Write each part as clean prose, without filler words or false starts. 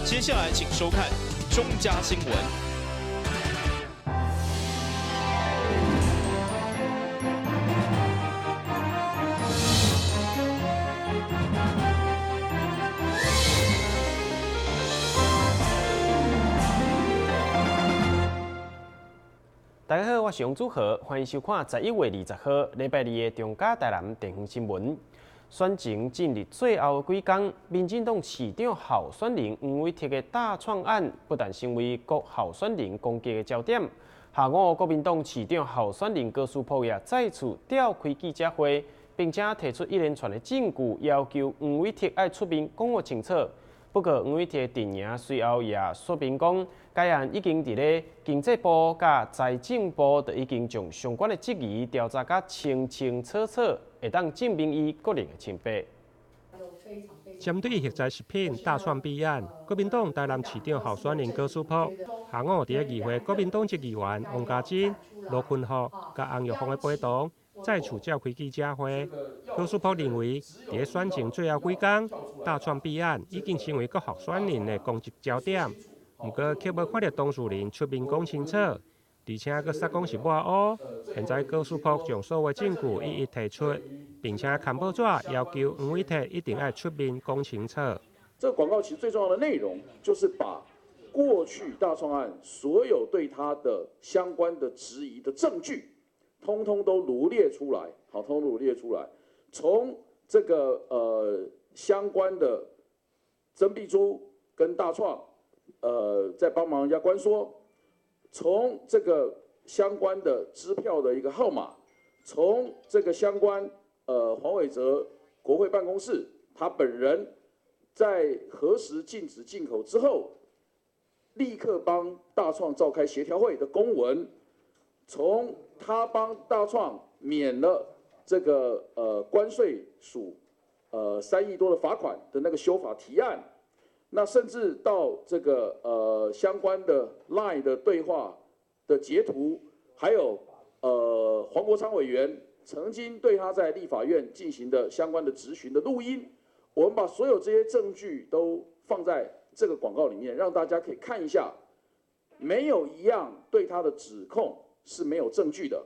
接下来请收看中嘉新闻。大家好，我是杨祖和，欢迎收看11月20号礼拜二的中嘉台南地方新闻。选情进入最后几天，民进党市长候选人黄伟哲的大创案，不但成为各候选人攻击的焦点。下午，国民党市长候选人高书波也再次召开记者会，并且提出一连串的证据，要求黄伟哲要出面讲个清楚。不过，黄伟哲阵营随后也说明讲，该案已经伫咧经济部甲财政部已经将相关的质疑调查甲清清楚楚，会当证明伊个人的清白。针对核灾食品大创弊案，国民党台南市长候选人高书波下午伫议会，国民党籍议员王家珍、罗坤福甲洪玉凤的陪同，再次召开记者会。高书波认为，伫选情最后几天，大创弊案已经成为各候选人的攻击焦点。不过，却无看到当事人出面讲清楚，而且佫煞讲是抹黑。现在高书波将所有证据一一提出，并且刊报纸要求黄伟哲一定要出面讲清楚。这个广告其实最重要的内容，就是把过去大创案所有对他的相关的质疑的证据，通通都罗列出来，好，通通罗列出来。从这个相关的曾碧珠跟大创，在帮忙人家关说，从这个相关的支票的一个号码，从这个相关黄伟哲国会办公室他本人在何时禁止进口之后，立刻帮大创召开协调会的公文，从他帮大创免了这个关税署3亿多的罚款的那个修法提案，那甚至到这个相关的 LINE 的对话的截图，还有黄国昌委员曾经对他在立法院进行的相关的质询的录音，我们把所有这些证据都放在这个广告里面，让大家可以看一下，没有一样对他的指控是没有证据的。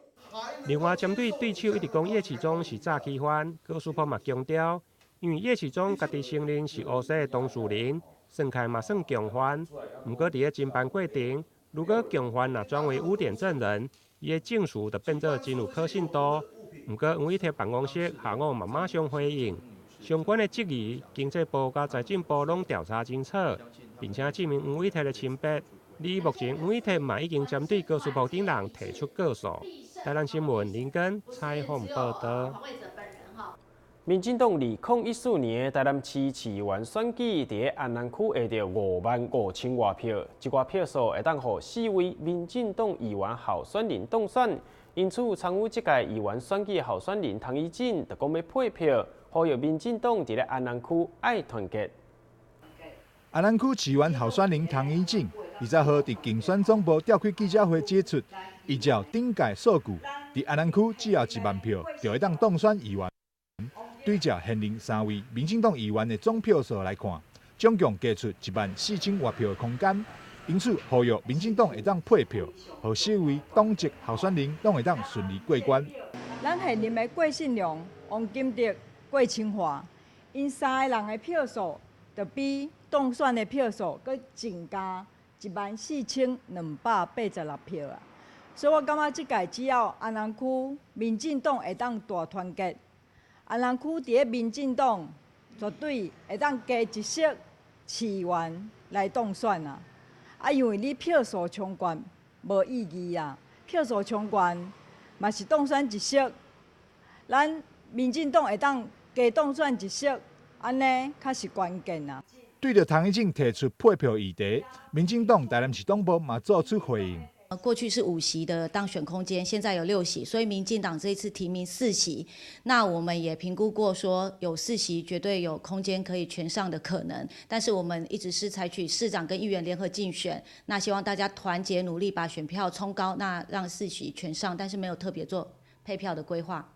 另外，针对对手一直讲叶启忠是诈欺犯，高书波嘛强调，因为叶启忠家己承认是乌西的当事人，算起来嘛算共犯。不过伫咧侦办过程，如果共犯若转为污点证人，伊的证词就变做真有可信度。不过黄伟哲办公室下午嘛马上回应，相关的质疑，经济部甲财政部拢调查清楚，并且证明黄伟哲的清白。目前黄伟哲嘛已经针对高书波等人提出告诉。台南新闻林根采访报道。民进党2014年台南市市议员选举，伫安南区下到55000外票，这个票数会当互4位民进党议员候选人当选。因此，参与这届议员选举的候选人唐怡静就讲要配票，呼吁民进党伫咧安南区爱团结。安南区市议员候选人唐怡静20号伫竞选总部召开记者会指出，依照顶届数据，伫安南区只要1万票就会当当选议员。对照现任3位民进党议员的总票数来看，总共加出14000外票的空间，因此呼吁民进党会当配票，让4位党籍候选人拢会当顺利过关。咱现任的郭信良、王金德、郭清华，因3个人的票数，就比当选的票数佮增加14286票啊！所以我感觉这届只要安南区民进党会当大团结。安南区伫咧民进党绝对会当加一席市议员来当选啊！因为你票数冲悬无意义啊，票数冲悬嘛是当选一席，咱民进党会当加当选一席，安尼较是关键啊。对着唐怡静提出配票议题，民进党台南市党部嘛做出回应。过去是5席的当选空间，现在有6席，所以民进党这一次提名4席。那我们也评估过，说有4席绝对有空间可以全上的可能。但是我们一直是采取市长跟议员联合竞选，那希望大家团结努力把选票冲高，那让4席全上，但是没有特别做配票的规划。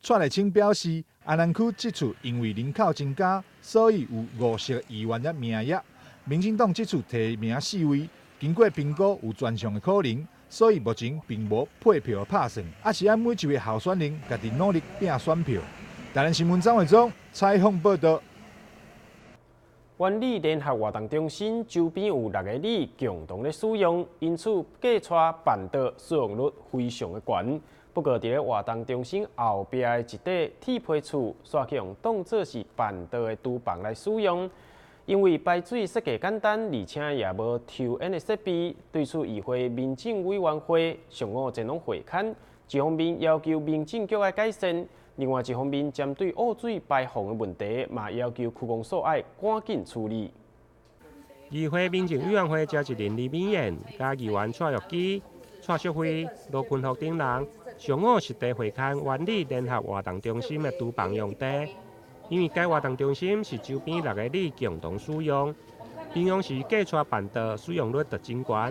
蔡立青表示，安南区这次因为人口增加，所以有50席议员的名额。民进党这次提名4位，经过评估有专项的可能，所以目前并无配票拍算，还是按每一位候选人家己努力拼选票。台南新闻张伟忠采访报道。湾里联合活动中心周边有6个里共同的使用，因此计出办道使用率非常的高。不过，伫咧活动中心后壁的一块铁皮厝，煞去用当作是办道的厨房来使用。因为排水设计简单，而且也无抽烟的设备，对此议会民政委员会上午前往会勘，一方面要求民政局来改善。另外一方面，针对污水排放的问题，嘛要求区公所要赶紧处理。议会民政委员会召集人李敏燕、加议员蔡玉基、蔡淑慧、罗群福等人，上午实地会勘湾里联合活动中心的厨房用地。因为该活动中心是周边6个里共同使用，平常时计出办道使用率就真高。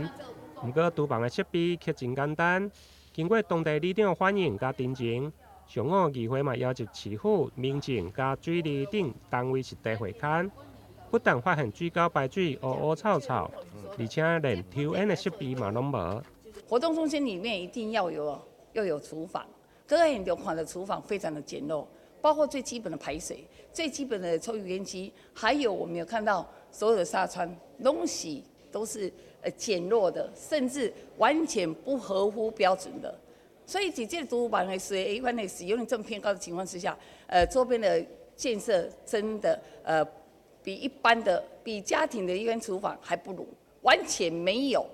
不过厨房的设备却真简单。经过当地里长反映加订正。上午议会嘛邀集市府、民政加水利等单位实地会勘，不但发现水沟排水乌乌臭臭，而且连抽烟的设备嘛拢无。活动中心里面一定要有厨房，各个流款的厨房非常的简陋，包括最基本的排水、最基本的抽油烟机，还有我们有看到所有的纱窗东西都是简陋的，甚至完全不合乎标准的。所以，在这个厨房的一般的使用率这么偏高的情况之下，周边的建设真的比家庭的一般厨房还不如，完全没有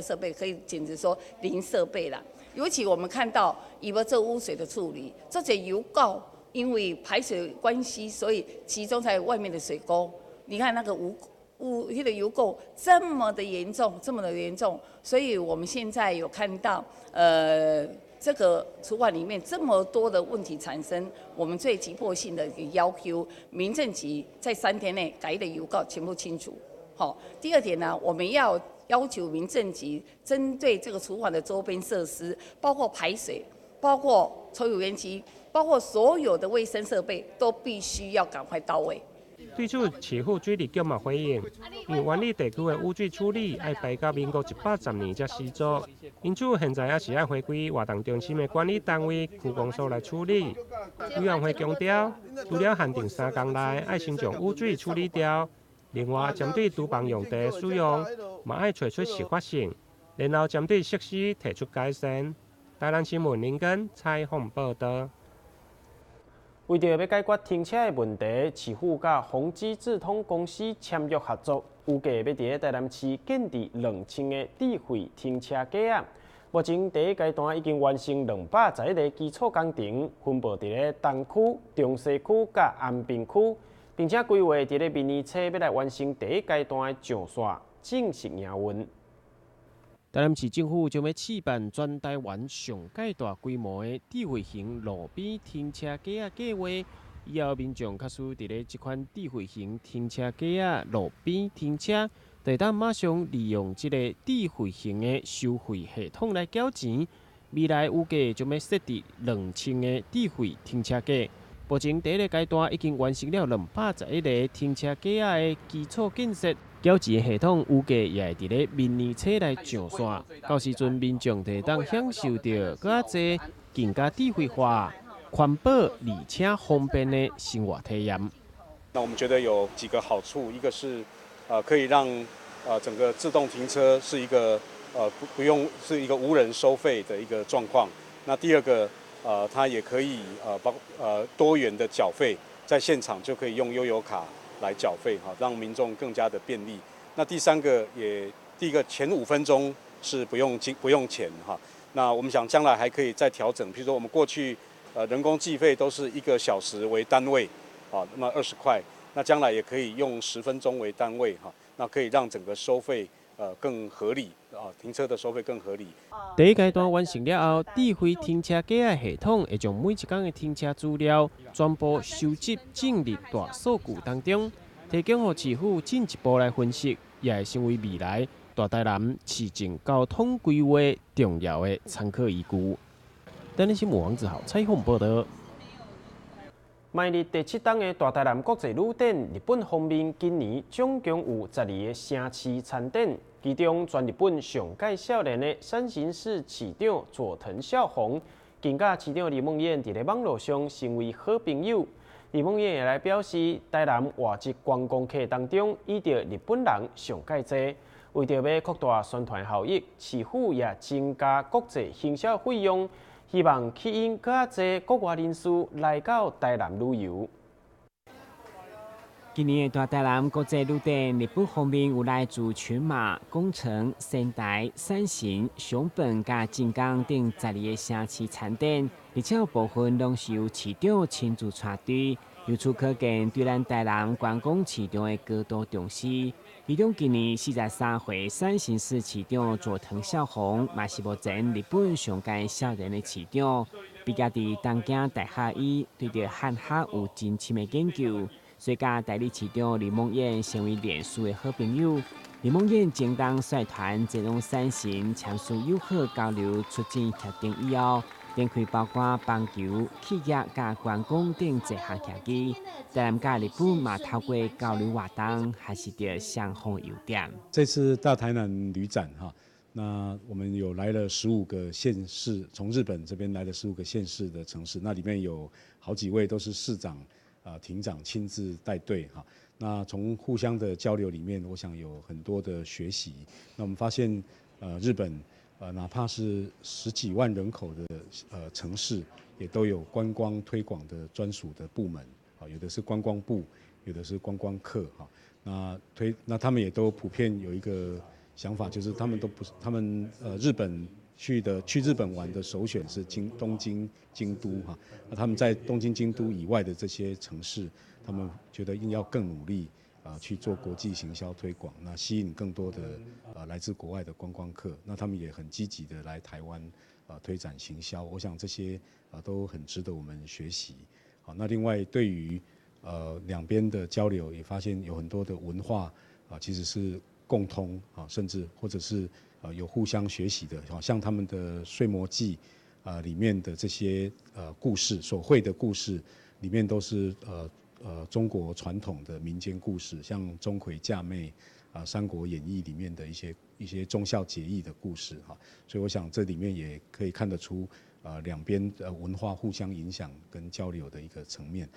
设备，可以简直说零设备啦。尤其我们看到，以为这污水的处理，这些油垢因为排水关系，所以集中在外面的水沟。你看那个那个油垢这么的严重，所以我们现在有看到这个厨房里面这么多的问题产生，我们最急迫性的一个要求，民政局在3天内改的油垢全部清除。好，第二点呢，我们要求民政局针对这个厨房的周边设施，包括排水、包括抽油烟机、包括所有的卫生设备，都必须要赶快到位。对此，市府水利局嘛回应，因为湾里地区的污水处理要排到民国110年才施作，因此现在也是要回归活动中心的管理单位区公所来处理。委员会强调，除了限定3天内要先将污水处理掉，另外针对厨房用地的使用，嘛要找出适法性，然后针对设施提出改善。台南新闻林根采访报道。为着要解决停车的问题，市府甲宏基智通公司签约合作，预计要伫台南市建立2000个智慧停车格啊。目前第一阶段已经完成211个基础工程，分布伫咧东区、中西区甲安平区，并且规划伫咧明年初要来完成第一阶段的上线，正式营运。台南市政府将要试办全台湾上界大规模的智慧型路边停车格计划，以后民众确需伫咧这款智慧型停车格路边停车，就当马上利用这个智慧型的收费系统来缴钱。未来预计将要设置2000个智慧停车格。目前第一个阶段已经完成了211个停车格的基础建设。缴钱系统预计也会伫咧明年初来上线，到时阵民众就当享受到更侪更加智慧化、环保而且方便的生活体验。那我们觉得有几个好处，一个是可以让整个自动停车是一个不用是一个无人收费的一个状况。那第二个它也可以多元的缴费，在现场就可以用悠游卡来缴费哈，让民众更加的便利。那第三个第一个前5分钟是不用钱哈。那我们想将来还可以再调整，比如说我们过去人工计费都是1个小时为单位啊，那么20块，那将来也可以用10分钟为单位哈，那可以让整个收费更合理啊，停车的收费更合理。第一阶段完成了后，智慧停车格的系统会将每一天的停车资料全部收集进入大数据当中，提供给市府进一步来分析，也会成为未来大台南市政交通规划重要的参考依据。台南新闻王子豪采访报道。迈入第7档的大台南国际旅展，日本方面今年总共有12个城市参展，其中全日本上届少年的山形市市长佐藤孝宏，更甲市长李梦燕伫咧网络上成为好朋友。李梦燕也来表示，台南外籍观光客当中，遇到日本人上届多。为着要扩大宣传效益，市府也增加国际行销费用。希望吸引更多国外人士来到台南旅游。今年的大台南国际旅展，日本方面有来自群马、宫城、仙台、山形、熊本甲静冈等12个城市参展，而且有部分拢是由市长亲自带队。由此可见，对咱台南观光市场的高度重视。其中，今年43岁山形市市长佐藤孝宏，嘛是目前日本上届少年的市长。毕业伫东京大学以对着汉学有真深的研究，所以甲代理市长李梦燕成为脸书的好朋友。李梦燕正当率团前往山形签署友好交流促进协定以后，展开包括棒球、企业甲观光等多项协议。台南甲日本嘛透过交流活动，还是着双方的优点。这次大台南旅展哈，那我们有来了15个县市，从日本这边来了15个县市的城市，那里面有好几位都是市长、厅长亲自带队哈。那从互相的交流里面，我想有很多的学习。那我们发现，日本哪怕是10几万人口的城市，也都有观光推广的专属的部门。有的是观光部，有的是观光客哈。那他们也都普遍有一个想法，就是他们都不是他们日本去日本玩的首选是东京、京都哈。那他们在东京、京都以外的这些城市，他们觉得要更努力去做国际行销推广，那吸引更多的来自国外的观光客。那他们也很积极的来台湾推展行销。我想这些都很值得我们学习。好，那另外对于两边的交流，也发现有很多的文化其实是共通甚至或者是有互相学习的。像他们的《睡魔记》里面的这些故事，手绘的故事里面都是中国传统的民间故事，像钟馗嫁妹《三国演义》里面的一些忠孝节义的故事哈。所以我想这里面也可以看得出两边文化互相影响跟交流的一个层面。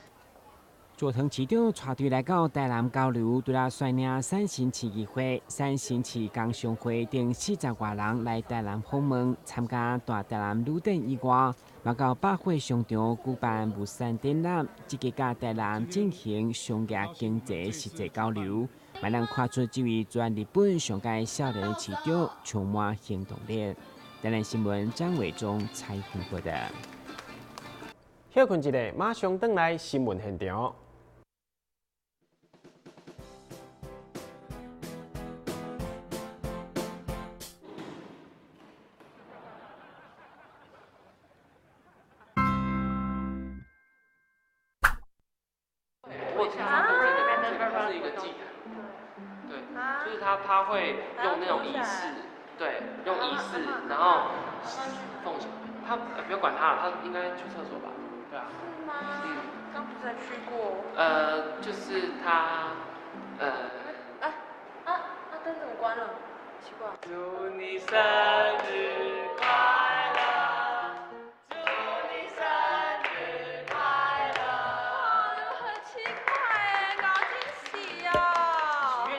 佐藤市长带队来到台南交流，除了率领山形市议会、山形市工商会等40多人来台南访问，参加大台南旅展以外，嘛到百货商场举办物产展览，积极甲台南进行商业经济实际交流，嘛能看出这位全日本上届少年的市长充满行动力。台南新闻张伟忠采访报道。休困一下，马上回来新闻现场。是一个祭坛，对，就是他会用那种仪式，对，用仪式，然后奉献。他不要管他了，他应该去厕所吧？对啊。是吗？刚不是才去过？就是他，灯怎么关了？奇怪。祝你生日快乐！祝你生日快乐！哇，这个很奇怪哎，搞惊喜哦！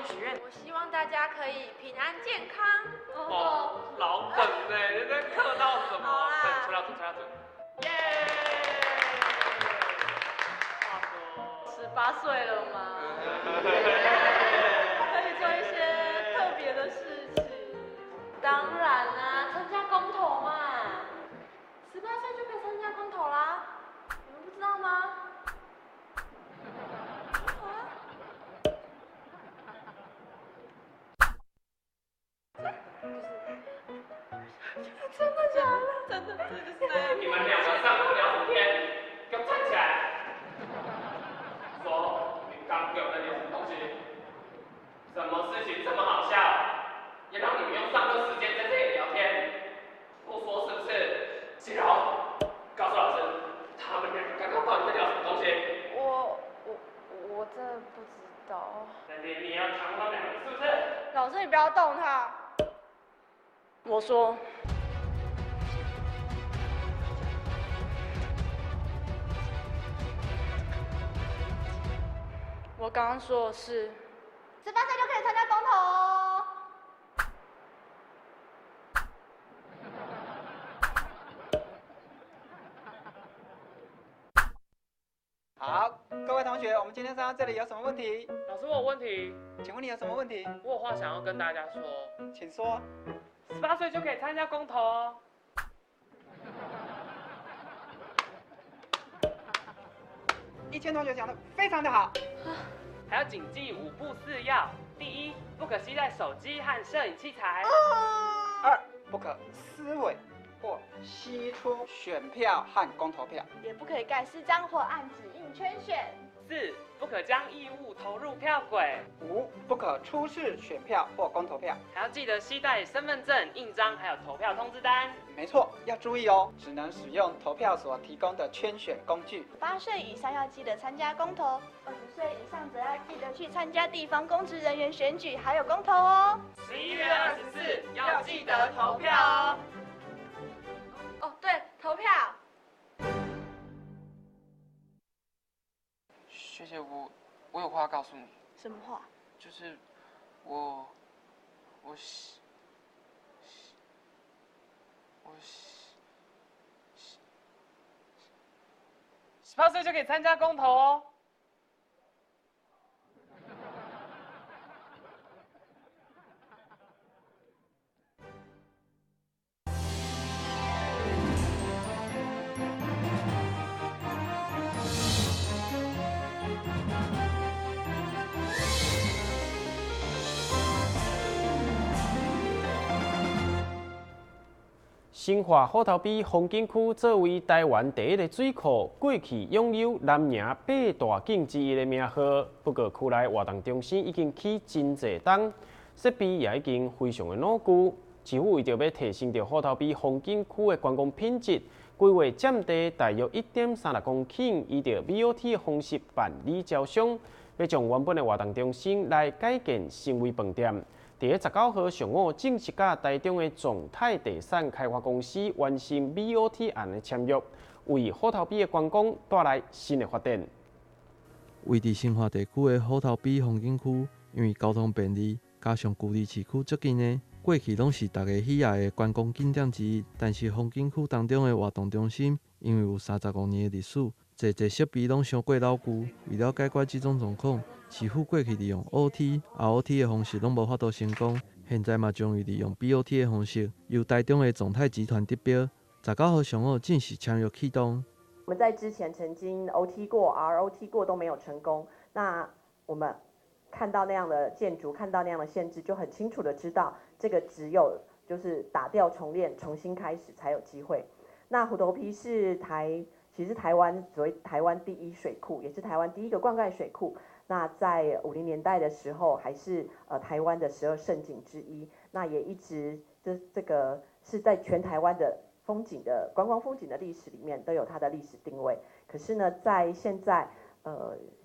许愿。我希望大家可以平安健康。哦，老梗哎，你在客套什么？对，吹蜡烛，吹蜡烛。耶！话说18岁了吗？可以做一些特别的事情。当然啦，参加公投嘛。18岁就可以参加公投啦，你们不知道吗？真的假的？真的，这就是那样。你们两个上课聊什么天？给我站起来！说，你刚给我们聊什么东西？什么事情这么好笑？也让你们用上课时间在这里聊天？不说是不是？季柔，告诉老师，他们两个刚刚到底在聊什么东西？知道。你要强化2个是不是？老师，你不要动他。我说。我刚刚说的是，18岁就可以参加公投哦。好，各位同学，我们今天上到这里有什么问题？老师，我有问题。请问你有什么问题？我有话想要跟大家说。请说。18岁就可以参加公投哦。1000同学讲的非常的好。还要谨记5不4要：第一，不可携带手机和摄影器材； 2，不可撕伪或吸出选票和公投票，也不可以盖私章或按指印圈选。4，不可将异物投入票轨。5，不可出示选票或公投票，还要记得携带身份证、印章，还有投票通知单。没错，要注意哦，只能使用投票所提供的圈选工具。18岁以上要记得参加公投，20岁以上则要记得去参加地方公职人员选举，还有公投哦。11月24要记得投票哦。哦，对，投票。学姐，我有话要告诉你。什么话？就是18岁就可以参加公投哦。新化虎头埤风景区作为台湾第一个水库，过去拥有南营8大景之一的名号。不过，区内活动中心已经起真侪档，设备也已经非常的老旧。市府为着要提升着虎头埤风景区的观光品质，规划占地大约1.36公顷，以着 BOT 的方式办理招商，要将原本的活动中心来改建成为饭店。伫个19号上午，正式甲台中的总泰地产开发公司完成 BOT 案的签约，为虎头埤的观光带来新的发展。位伫新化地区的虎头埤风景区，因为交通便利，加上距离市区足近的，过去拢是大家喜爱的观光景点之一。但是风景区当中的活动中心，因为有35年的历史，侪设备拢伤过老旧。为了解决这种状况，市府过去利用 OT、ROT 的方式拢无法度成功，现在嘛将会利用 BOT 的方式，由台中的总泰集团得标。19号上午正式签约启动。我们在之前曾经 OT 过、ROT 过都没有成功，那我们看到那样的建筑，看到那样的限制，就很清楚的知道，这个只有就是打掉重练，重新开始才有机会。那虎头埤是其实台湾所谓台湾第一水库，也是台湾第一个灌溉水库。那在50年代的时候，还是台湾的12胜景之一。那也一直这个是在全台湾的观光风景的历史里面都有它的历史定位。可是呢，在现在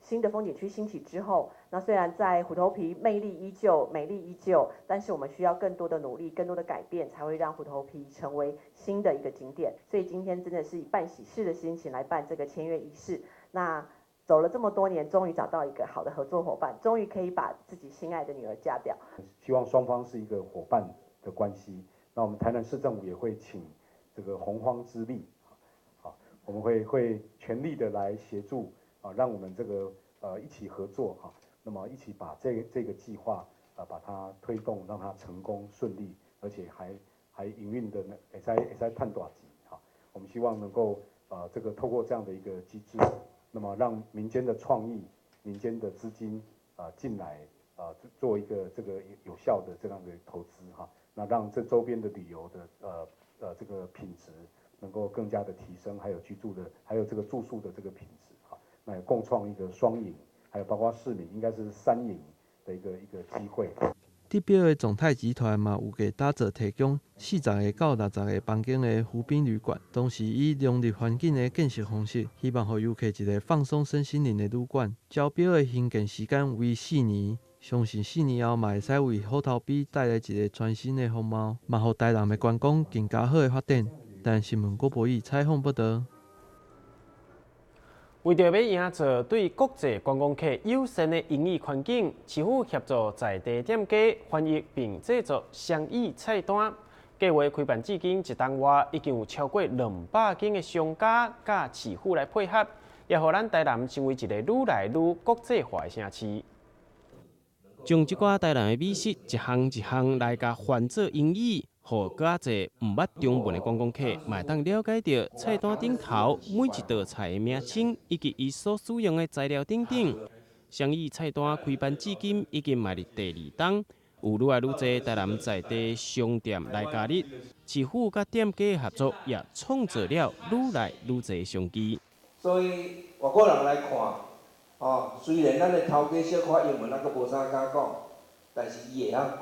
新的风景区兴起之后，那虽然在虎头埤魅力依旧、美丽依旧，但是我们需要更多的努力、更多的改变，才会让虎头埤成为新的一个景点。所以今天真的是以办喜事的心情来办这个签约仪式。那走了这么多年，终于找到一个好的合作伙伴，终于可以把自己心爱的女儿嫁掉。希望双方是一个伙伴的关系。那我们台南市政府也会请这个洪荒之力，好，我们会全力的来协助啊，让我们这个一起合作哈，那么一起把这个计划把它推动，让它成功顺利，而且还营运的也在探大级哈。我们希望能够这个透过这样的一个机制。那么让民间的创意、民间的资金进来做一个这个有效的这样的投资哈，那让这周边的旅游的这个品质能够更加的提升，还有还有这个住宿的这个品质哈，那也共创一个双赢，还有包括市民应该是3赢的一个机会。地标的总泰集团嘛有给打造提供40个到60个房间的湖滨旅馆，同时以融入环境的建设方式，希望给游客一个放松身心灵的旅馆。招标的兴建时间为4年。相信4年后，嘛会使为虎头埤带来一个全新的风貌，嘛互台南的观光更加好的发展。但新闻郭博义采访报道。为着要营造对国际观光客友善的营业环境，市府协助在地店家翻译并制作双语菜单。计划开办至今1档外，已经有超过200间的商家甲市府来配合，也互咱台南成为一个愈来愈国际化的城市。将即寡台南的美食一项一项来甲翻做英语，互更侪毋捌中文的观光客，嘛当了解到菜单顶头每一道菜的名称以及伊所使用的材料等等。双语菜单开办至今已经迈入第2档，有愈来愈侪台南在地商店来加入，市府甲店家合作，也创造了愈来愈侪商机。所以外国人来看。虽然咱的头家小可英文咱阁无啥敢讲，但是伊会晓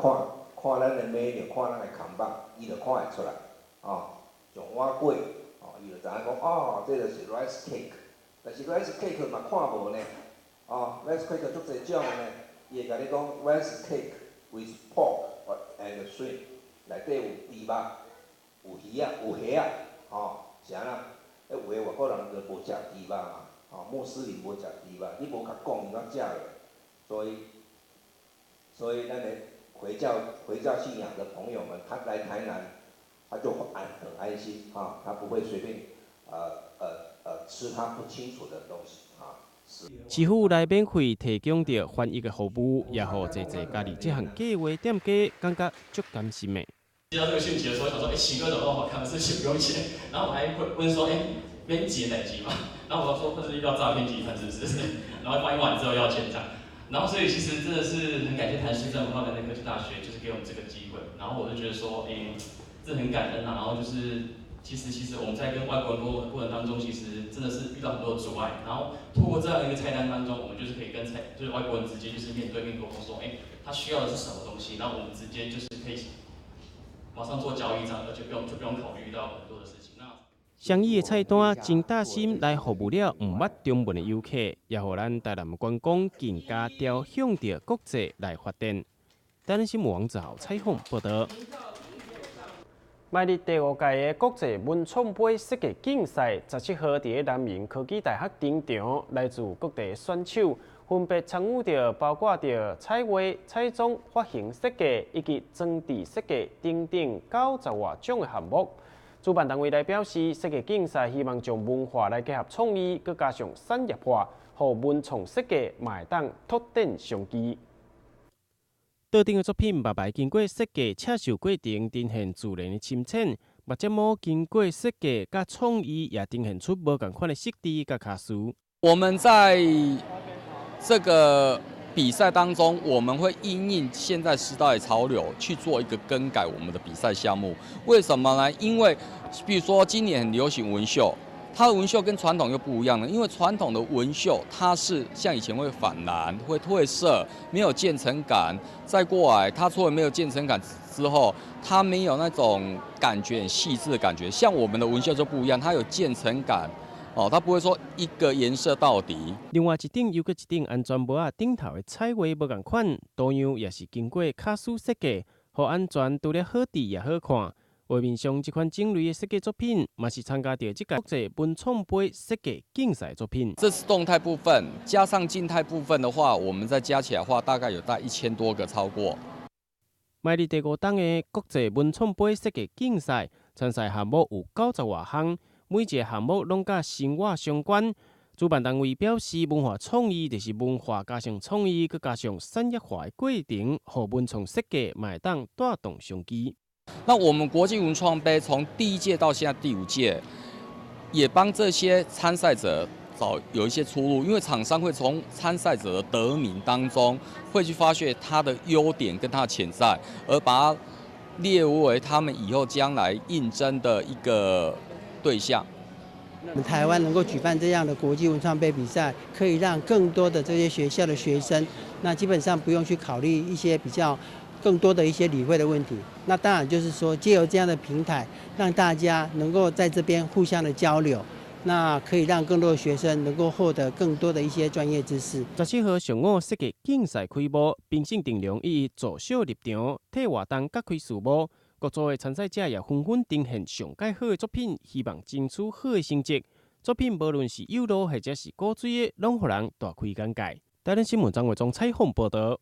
看咱的美料，看咱的空板，伊就看会出来。像碗粿，伊就知影讲，这就是 rice cake。但是 rice cake 嘛看无呢。rice cake 足侪种呢，伊会甲你讲 rice cake with pork and shrimp， 内底有猪肉、有鱼仔、有虾仔，是安那？有的外国人就无食猪肉嘛。穆斯林无食猪肉，你无甲讲，伊怎食落？所以咱的回教信仰的朋友们，他来台南，他就很安心他不会随便吃他不清楚的东西市府来免费提供着翻译的服务，也互侪家己这项计划店家感觉足甘心的。接到这个讯息的时候，想说，奇哥怎么那么好看？是不是不用钱？然后我还问说，编辑哪集嘛？然后我说，或者是遇到诈骗集团是不是？然后翻译完之后要钱这样。然后所以其实真的是很感谢台市政府和台南科技大学，就是给我们这个机会。然后我就觉得说，这很感恩啊。然后就是其实我们在跟外国人沟通的过程当中，其实真的是遇到很多的阻碍。然后透过这样一个菜单当中，我们就是可以跟就是外国人直接就是面对面沟通说，他需要的是什么东西，然后我们直接就是可以马上做交易这样，而且不用考虑到很多的事情。双语的菜单真大心来服务了毋捌中文的游客，也互咱台南观光更加朝向着国际来发展。台南新闻网1号采访报道。迈入第5届的国际文创杯设计竞赛，17号伫南明科技大学场场，来自各地选手分别参与着包括着彩画、彩妆、发型设计以及装置设计等等90多种的项目。主办单位来表示，设计竞赛希望将文化来结合创意，佮加上产业化，互文创设计嘛会当拓展商机。特定的作品白白经过设计测试过程，呈现自然的深浅；目睫毛经过设计佮创意，也呈现出无同款的色地佮卡数。我们在这个比赛当中，我们会因应现在时代潮流去做一个更改我们的比赛项目。为什么呢？因为比如说今年很流行纹绣，它的纹绣跟传统又不一样了。因为传统的纹绣它是像以前会反蓝、会褪色，没有渐层感。再过来，它除了没有渐层感之后，它没有那种感觉很细致的感觉。像我们的纹绣就不一样，它有渐层感。它不会说一个颜色到底。另外一顶又搁一顶安全帽啊，顶头的彩画无同款，多样也是经过卡数设计，互安全除了好睇也好看。画面上这款种类的设计作品，嘛是参加到这届国际文创杯设计竞赛作品。这是动态部分，加上静态部分的话，我们再加起来的话，大概有1000多个超过。迈入第5档的国际文创杯设计竞赛，参赛项目有90多项。每一个项目拢甲生活相关。主办单位表示，文化创意就是文化加上创意，佮加上产业化的过程，互文创设计嘛会当带动商机。那我们国际文创杯从第1届到现在第5届，也帮这些参赛者有一些出路，因为厂商会从参赛者的得名当中，会去发掘他的优点跟他的潜在，而把它列为他们以后将来应征的一个对象。我们台湾能够举办这样的国际文创杯比赛，可以让更多的这些学校的学生，那基本上不用去考虑一些比较更多的一些理会的问题。那当然就是说，借由这样的平台，让大家能够在这边互相的交流，那可以让更多的学生能够获得更多的一些专业知识。17号上午设计竞赛开幕，评审定良以助小入场，替活动揭开序幕。各组的参赛者也纷纷呈现上界好的作品，希望争取好的成绩。作品无论是有路或者是古锥的，拢互人大开眼界。台湾新闻张伟忠采访报道。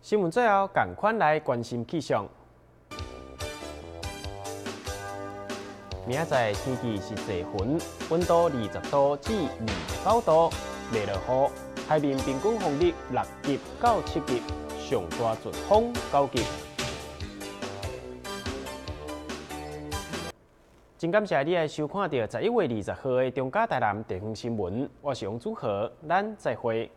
新闻最后，赶快来关心气象。明仔载天气是多云，温度20度至29度，袂落雨。海面平均风力6级到7级，上大阵风9级。真感谢你来收看到11月20号的中嘉台南地方新闻，我是杨祖和，咱再会。